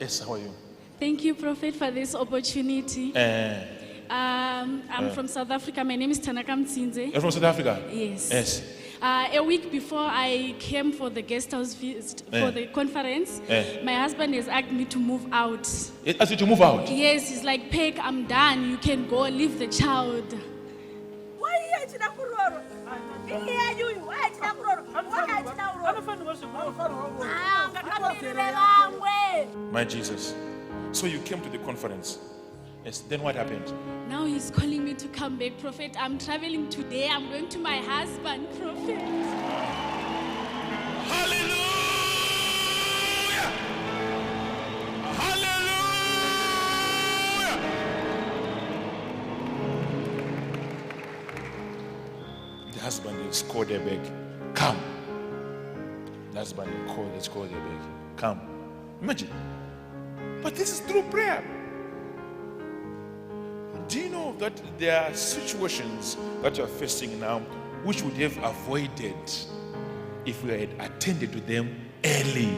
Yes, how are you? Thank you, Prophet, for this opportunity. I'm from South Africa. My name is Tanaka Mtsinze. You're from South Africa? Yes. Yes. A week before I came for the guest house visit for the conference, my husband has asked me to move out. He asked you to move out? Yes, he's like, Peg, I'm done. You can go leave the child. My Jesus. So you came to the conference. Yes. Then what happened? Now he's calling me to come back, Prophet. I'm traveling today. I'm going to my husband, Prophet. Hallelujah! Hallelujah! The husband is called her back. Come. The husband is called her back. Come. Imagine. But this is through prayer. Do you know that there are situations that you are facing now which would have avoided if we had attended to them early?